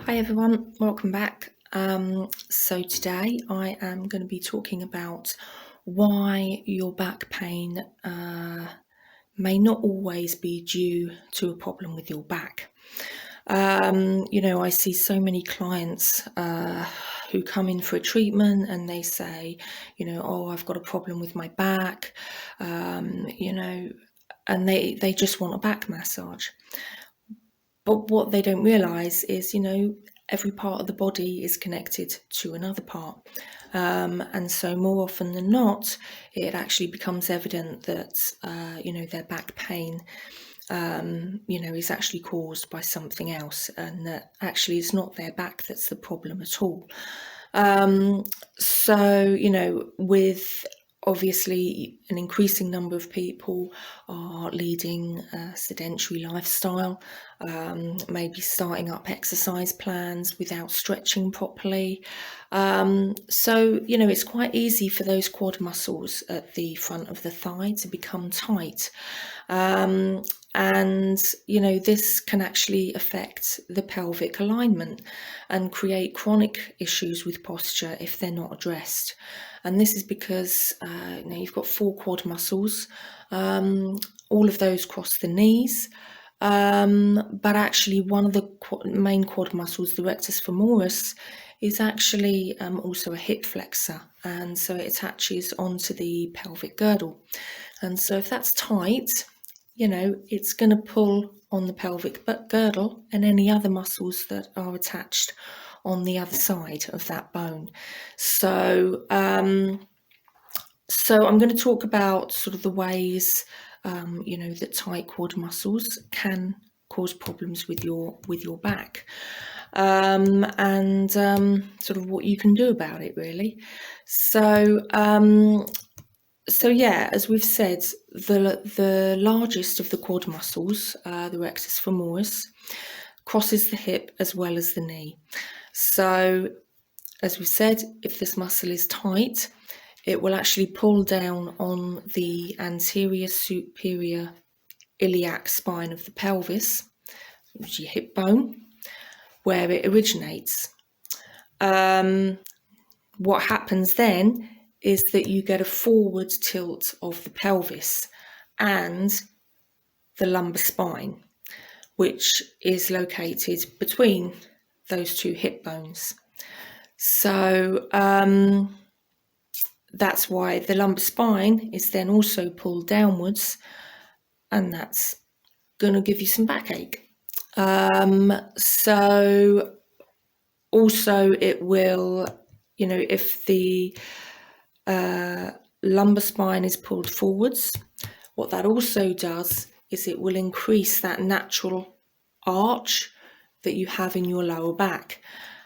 Hi everyone, welcome back. So today I am going to be talking about why your back pain may not always be due to a problem with your back. I see so many clients who come in for a treatment and they say, oh, I've got a problem with my back, and they just want a back massage. But what they don't realise is, every part of the body is connected to another part. And so more often than not, it actually becomes evident that, their back pain, is actually caused by something else, and that actually it's not their back that's the problem at all. With obviously an increasing number of people are leading a sedentary lifestyle, maybe starting up exercise plans without stretching properly. It's quite easy for those quad muscles at the front of the thigh to become tight. This can actually affect the pelvic alignment and create chronic issues with posture if they're not addressed. And this is because you've got 4 quad muscles, all of those cross the knees, but actually one of the main quad muscles, the rectus femoris, is actually also a hip flexor, and so it attaches onto the pelvic girdle. And so if that's tight, it's going to pull on the pelvic girdle and any other muscles that are attached on the other side of that bone. So I'm going to talk about sort of the ways, that tight quad muscles can cause problems with your back, and sort of what you can do about it, really. As we've said, the largest of the quad muscles, the rectus femoris, crosses the hip as well as the knee. So, as we've said, if this muscle is tight, it will actually pull down on the anterior superior iliac spine of the pelvis, which is your hip bone, where it originates. What happens then is that you get a forward tilt of the pelvis and the lumbar spine, which is located between those 2 hip bones. So that's why the lumbar spine is then also pulled downwards, and that's going to give you some backache. Also it will, if the lumbar spine is pulled forwards, what that also does is it will increase that natural arch that you have in your lower back.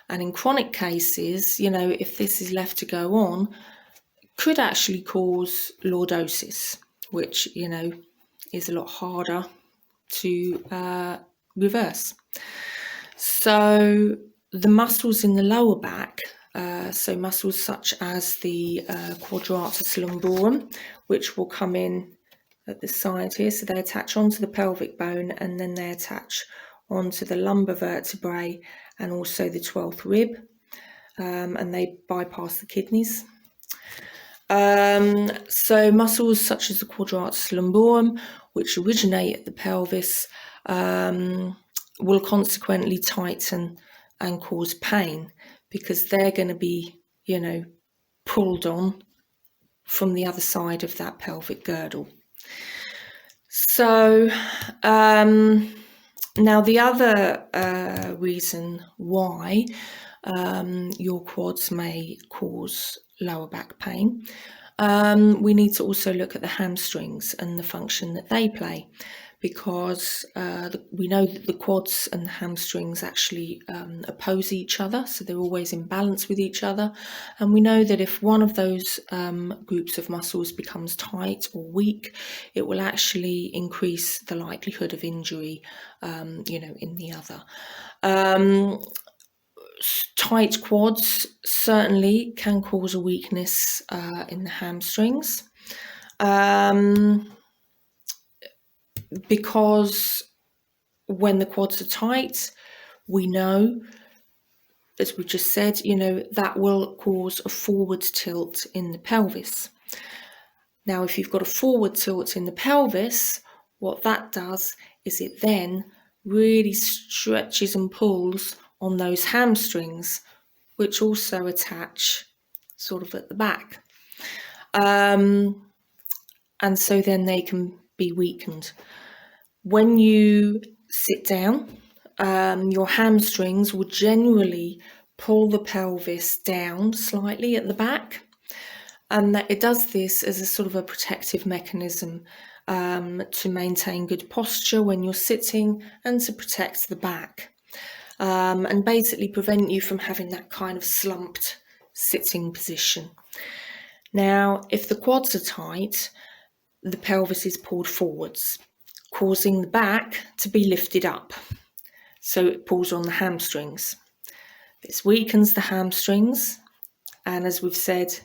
And in chronic cases, if this is left to go on, could actually cause lordosis, which, is a lot harder to reverse. So the muscles in the lower back, so muscles such as the quadratus lumborum, which will come in at the side here, so they attach onto the pelvic bone and then they attach onto the lumbar vertebrae and also the 12th rib, and they bypass the kidneys. So muscles such as the quadratus lumborum, which originate at the pelvis, will consequently tighten and cause pain because they're going to be, pulled on from the other side of that pelvic girdle. So now the other reason why your quads may cause lower back pain, we need to also look at the hamstrings and the function that they play, because we know that the quads and the hamstrings actually oppose each other, so they're always in balance with each other. And we know that if one of those groups of muscles becomes tight or weak, it will actually increase the likelihood of injury, in the other. Tight quads certainly can cause a weakness in the hamstrings, because when the quads are tight, we know as we just said, that will cause a forward tilt in the pelvis. Now, if you've got a forward tilt in the pelvis, what that does is it then really stretches and pulls on those hamstrings, which also attach sort of at the back. And so then they can be weakened. When you sit down, your hamstrings will generally pull the pelvis down slightly at the back, and that it does this as a sort of a protective mechanism to maintain good posture when you're sitting and to protect the back, and basically prevent you from having that kind of slumped sitting position. Now, if the quads are tight, the pelvis is pulled forwards, causing the back to be lifted up. So it pulls on the hamstrings. This weakens the hamstrings, and as we've said,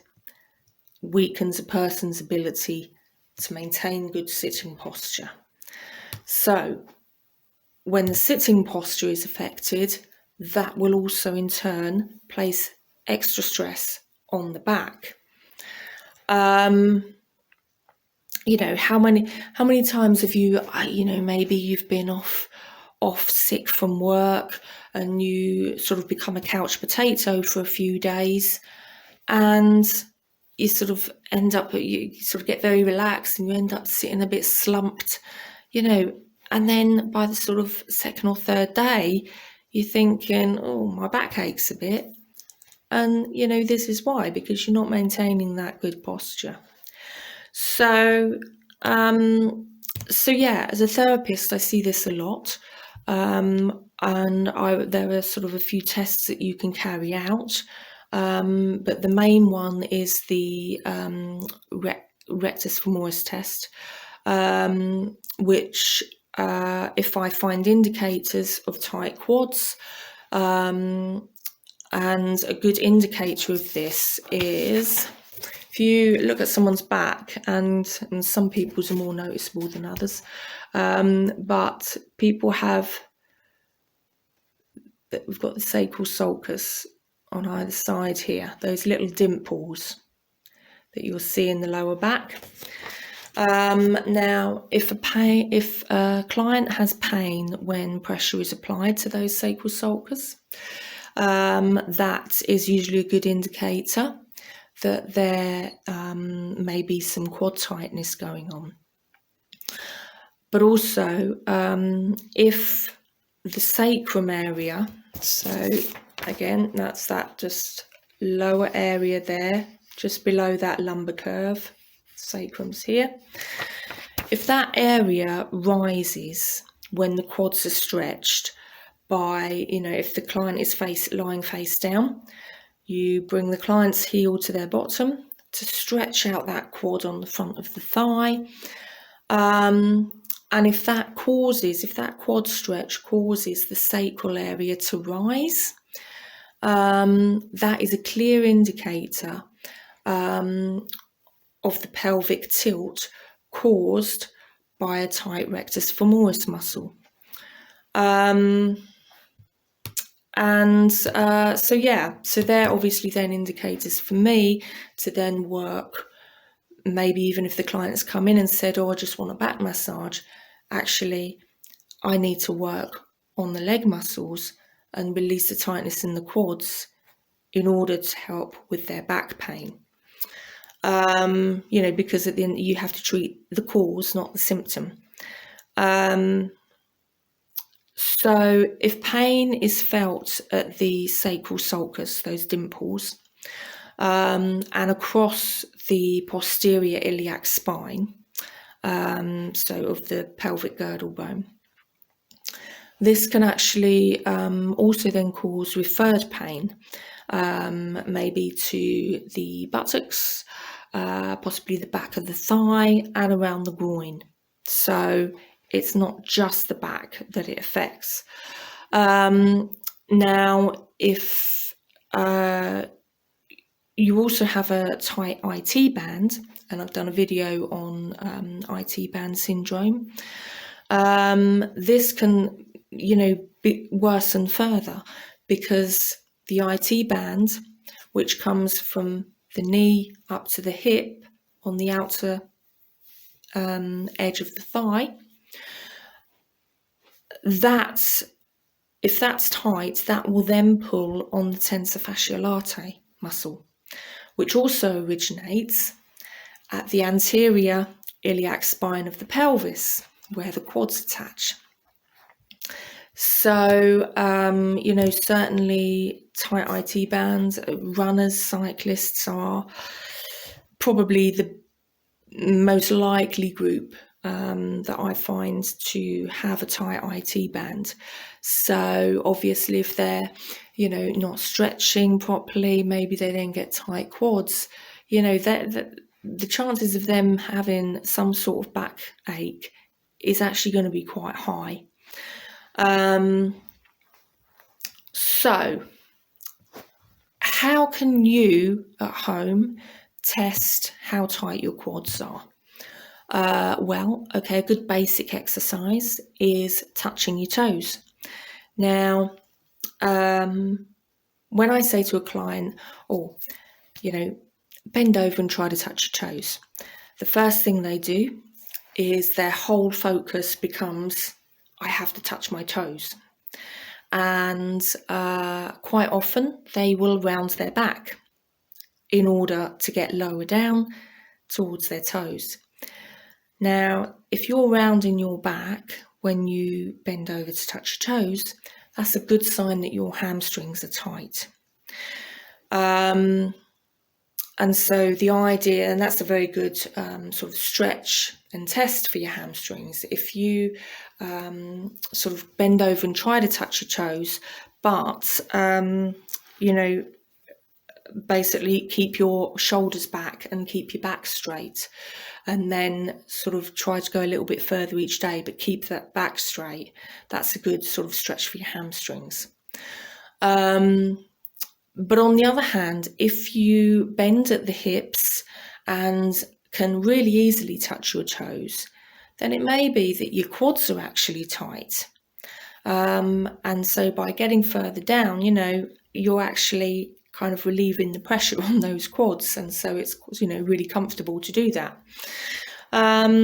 weakens a person's ability to maintain good sitting posture. So when the sitting posture is affected, that will also in turn place extra stress on the back. How many times have you, maybe you've been off sick from work and you sort of become a couch potato for a few days, and you sort of get very relaxed and you end up sitting a bit slumped, and then by the sort of second or third day, you're thinking, oh, my back aches a bit. And, this is why, because you're not maintaining that good posture. So yeah, as a therapist, I see this a lot. And there are sort of a few tests that you can carry out. But the main one is the rectus femoris test, which if I find indicators of tight quads, and a good indicator of this is if you look at someone's back, and some people's are more noticeable than others, but people we've got the sacral sulcus on either side here, those little dimples that you'll see in the lower back. Now, if a client has pain when pressure is applied to those sacral sulcus, that is usually a good indicator that there may be some quad tightness going on. But also, if the sacrum area, so again, that's that just lower area there, just below that lumbar curve, sacrum's here. If that area rises when the quads are stretched by, if the client is lying face down, you bring the client's heel to their bottom to stretch out that quad on the front of the thigh. And if that quad stretch causes the sacral area to rise, that is a clear indicator of the pelvic tilt caused by a tight rectus femoris muscle. So they're obviously then indicators for me to then work. Maybe even if the client's come in and said, oh, I just want a back massage, actually, I need to work on the leg muscles and release the tightness in the quads in order to help with their back pain. Because at the end you have to treat the cause, not the symptom. So if pain is felt at the sacral sulcus, those dimples, and across the posterior iliac spine, so of the pelvic girdle bone, this can actually also then cause referred pain, maybe to the buttocks, possibly the back of the thigh, and around the groin. So it's not just the back that it affects. Now, if you also have a tight IT band, and I've done a video on IT band syndrome, this can, be worsen further, because the IT band, which comes from the knee up to the hip on the outer edge of the thigh, if that's tight, that will then pull on the tensor fasciae latae muscle, which also originates at the anterior iliac spine of the pelvis, where the quads attach. So, certainly tight IT bands, runners, cyclists are probably the most likely group that I find to have a tight IT band. So obviously if they're, not stretching properly, maybe they then get tight quads, the chances of them having some sort of backache is actually going to be quite high. So how can you at home test how tight your quads are? A good basic exercise is touching your toes. Now, when I say to a client, bend over and try to touch your toes, the first thing they do is their whole focus becomes, I have to touch my toes. And quite often they will round their back in order to get lower down towards their toes. Now, if you're rounding your back when you bend over to touch your toes, that's a good sign that your hamstrings are tight. And so the idea, and that's a very good sort of stretch and test for your hamstrings. If you sort of bend over and try to touch your toes, but, basically keep your shoulders back and keep your back straight, and then sort of try to go a little bit further each day, but keep that back straight. That's a good sort of stretch for your hamstrings. But on the other hand, if you bend at the hips and can really easily touch your toes, then it may be that your quads are actually tight. And so by getting further down, you're actually kind of relieving the pressure on those quads, and so it's really comfortable to do that. But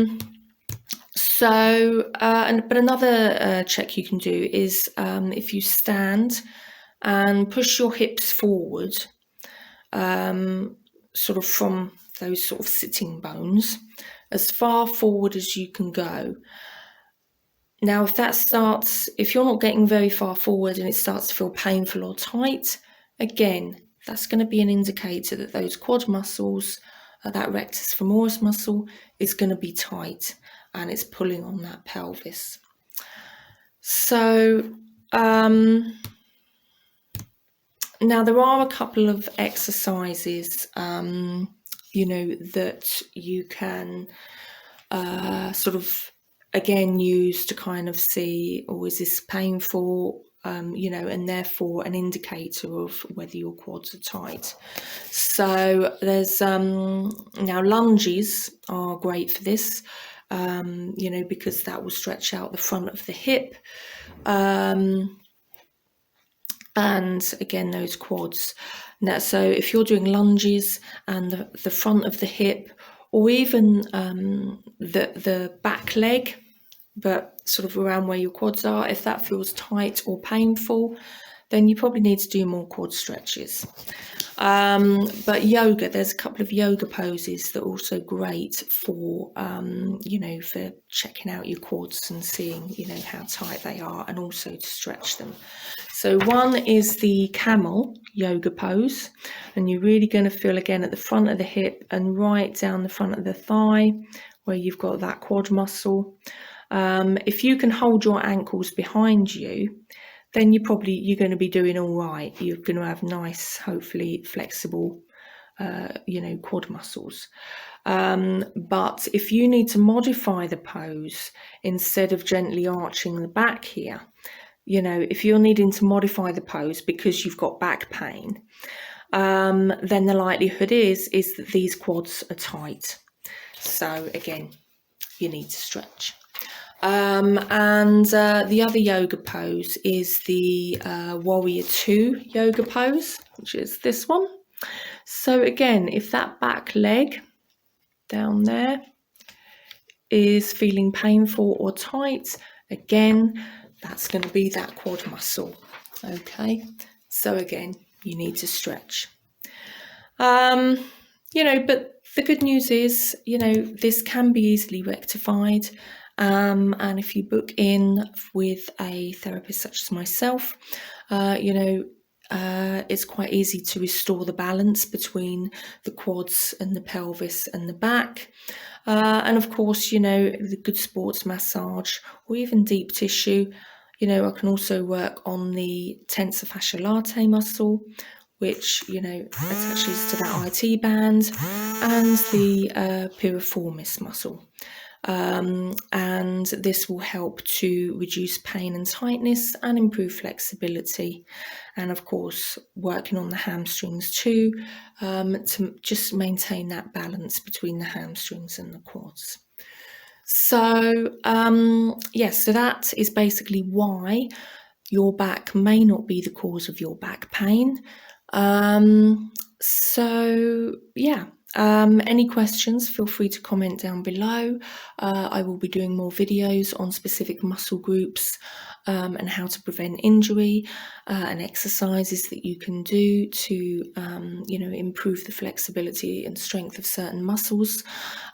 another check you can do is if you stand and push your hips forward, sort of from those sort of sitting bones, as far forward as you can go. Now, if you're not getting very far forward and it starts to feel painful or tight, again, that's going to be an indicator that those quad muscles, that rectus femoris muscle, is going to be tight and it's pulling on that pelvis. So, now there are a couple of exercises, that you can sort of, again, use to kind of see, is this painful, and therefore an indicator of whether your quads are tight. So there's, now lunges are great for this, because that will stretch out the front of the hip. And again, those quads. Now, so if you're doing lunges and the front of the hip, or even the back leg, but sort of around where your quads are, if that feels tight or painful, then you probably need to do more quad stretches. But yoga, there's a couple of yoga poses that are also great for, for checking out your quads and seeing, how tight they are, and also to stretch them. So one is the camel yoga pose, and you're really going to feel again at the front of the hip and right down the front of the thigh where you've got that quad muscle. If you can hold your ankles behind you, then you're going to be doing all right. You're going to have nice, hopefully flexible, quad muscles. But if you need to modify the pose, instead of gently arching the back here, if you're needing to modify the pose because you've got back pain, then the likelihood is that these quads are tight. So again, you need to stretch. And the other yoga pose is the Warrior 2 yoga pose, which is this one. So again, if that back leg down there is feeling painful or tight, again, that's going to be that quad muscle. Okay, so again, you need to stretch. But the good news is, this can be easily rectified. And if you book in with a therapist such as myself, it's quite easy to restore the balance between the quads and the pelvis and the back. And of course, the good sports massage or even deep tissue, I can also work on the tensor fasciae latae muscle, which, attaches to that IT band, and the piriformis muscle. And this will help to reduce pain and tightness and improve flexibility. And of course, working on the hamstrings too, to just maintain that balance between the hamstrings and the quads. So, yes, so that is basically why your back may not be the cause of your back pain. Any questions, feel free to comment down below. I will be doing more videos on specific muscle groups and how to prevent injury, and exercises that you can do to improve the flexibility and strength of certain muscles.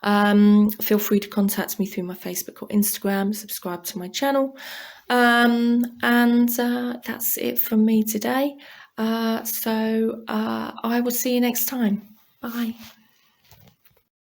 Feel free to contact me through my Facebook or Instagram, subscribe to my channel, and that's it from me today. I will see you next time. Bye.